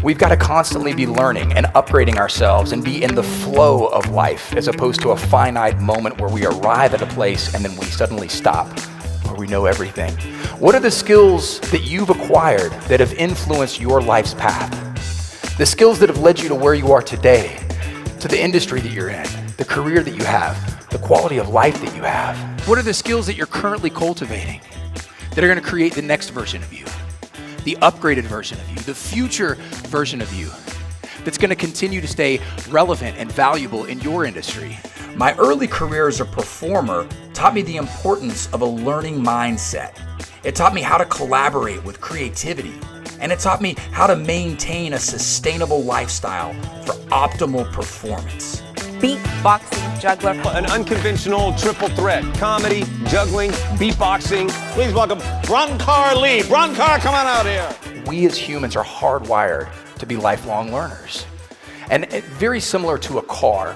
We've got to constantly be learning and upgrading ourselves and be in the flow of life as opposed to a finite moment where we arrive at a place and then we suddenly stop, where we know everything. What are the skills that you've acquired that have influenced your life's path? The skills that have led you to where you are today, to the industry that you're in, the career that you have, the quality of life that you have. What are the skills that you're currently cultivating that are going to create the next version of you? The upgraded version of you, the future version of you that's going to continue to stay relevant and valuable in your industry. My early career as a performer taught me the importance of a learning mindset. It taught me how to collaborate with creativity, and it taught me how to maintain a sustainable lifestyle for optimal performance. Beatboxing juggler. An unconventional triple threat: comedy, juggling, beatboxing. Please welcome Bronkar Lee. Bronkar, come on out here. We as humans are hardwired to be lifelong learners. And very similar to a car,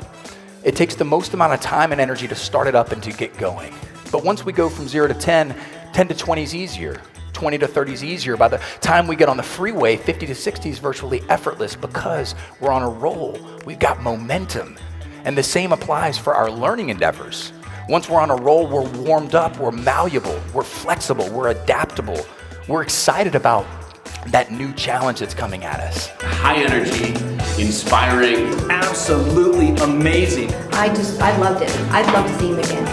it takes the most amount of time and energy to start it up and to get going. But once we go from 0 to 10, 10 to 20 is easier. 20 to 30 is easier. By the time we get on the freeway, 50 to 60 is virtually effortless because we're on a roll. We've got momentum. And the same applies for our learning endeavors. Once we're on a roll, we're warmed up, we're malleable, we're flexible, we're adaptable. We're excited about that new challenge that's coming at us. High energy, inspiring, absolutely amazing. I loved it. I'd love to see him again.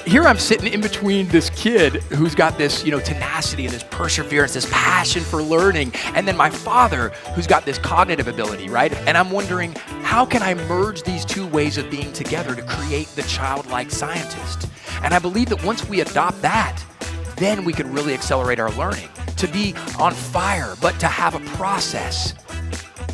Here I'm sitting in between this kid who's got this, tenacity and this perseverance, this passion for learning, and then my father who's got this cognitive ability, right? And I'm wondering, how can I merge these two ways of being together to create the childlike scientist? And I believe that once we adopt that, then we can really accelerate our learning, to be on fire, but to have a process.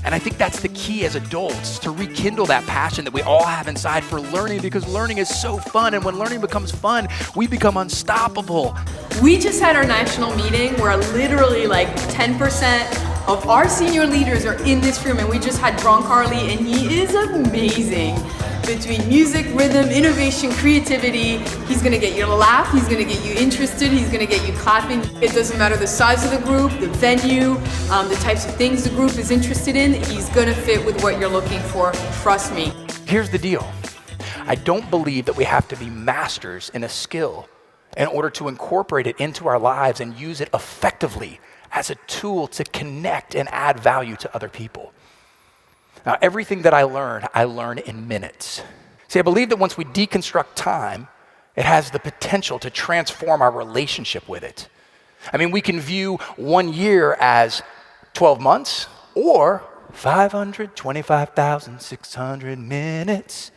And I think that's the key as adults, to rekindle that passion that we all have inside for learning, because learning is so fun. And when learning becomes fun, we become unstoppable. We just had our national meeting where literally 10% of our senior leaders are in this room, and we just had Bronkar Lee, and he is amazing. Between music, rhythm, innovation, creativity, he's gonna get you to laugh, he's gonna get you interested, he's gonna get you clapping. It doesn't matter the size of the group, the venue, the types of things the group is interested in, he's gonna fit with what you're looking for, trust me. Here's the deal. I don't believe that we have to be masters in a skill in order to incorporate it into our lives and use it effectively as a tool to connect and add value to other people. Now, everything that I learn in minutes. See, I believe that once we deconstruct time, it has the potential to transform our relationship with it. I mean, we can view 1 year as 12 months or 525,600 minutes.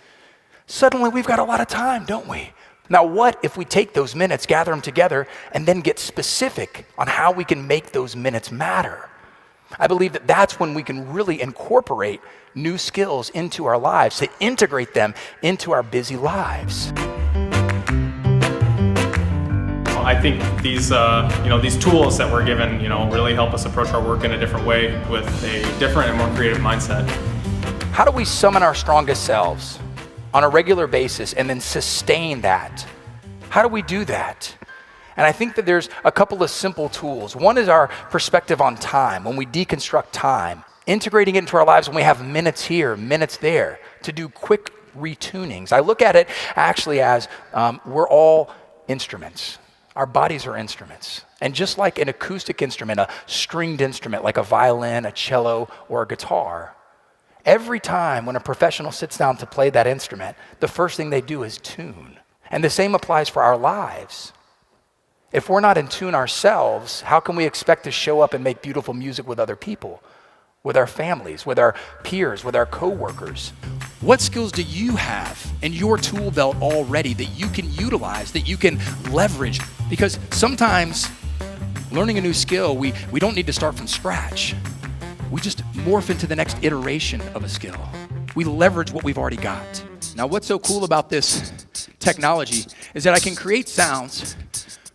Suddenly, we've got a lot of time, don't we? Now, what if we take those minutes, gather them together, and then get specific on how we can make those minutes matter? I believe that that's when we can really incorporate new skills into our lives, to integrate them into our busy lives. I think these tools that we're given, really help us approach our work in a different way with a different and more creative mindset. How do we summon our strongest selves on a regular basis and then sustain that? How do we do that? And I think that there's a couple of simple tools. One is our perspective on time. When we deconstruct time, integrating it into our lives when we have minutes here, minutes there, to do quick retunings. I look at it actually as we're all instruments. Our bodies are instruments. And just like an acoustic instrument, a stringed instrument like a violin, a cello, or a guitar, every time when a professional sits down to play that instrument, the first thing they do is tune. And the same applies for our lives. If we're not in tune ourselves, how can we expect to show up and make beautiful music with other people, with our families, with our peers, with our coworkers? What skills do you have in your tool belt already that you can utilize, that you can leverage? Because sometimes learning a new skill, we don't need to start from scratch. We just morph into the next iteration of a skill. We leverage what we've already got. Now, what's so cool about this technology is that I can create sounds,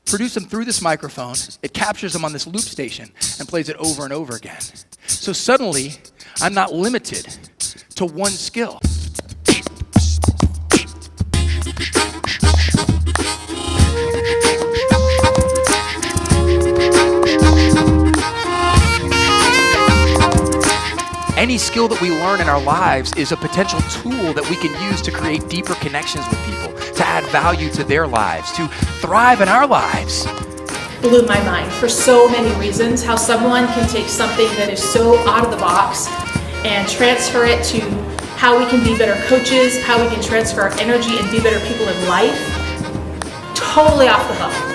produce them through this microphone, it captures them on this loop station and plays it over and over again. So suddenly, I'm not limited to one skill. Any skill that we learn in our lives is a potential tool that we can use to create deeper connections with people, to add value to their lives, to thrive in our lives. Blew my mind for so many reasons, how someone can take something that is so out of the box and transfer it to how we can be better coaches, how we can transfer our energy and be better people in life. Totally off the hook.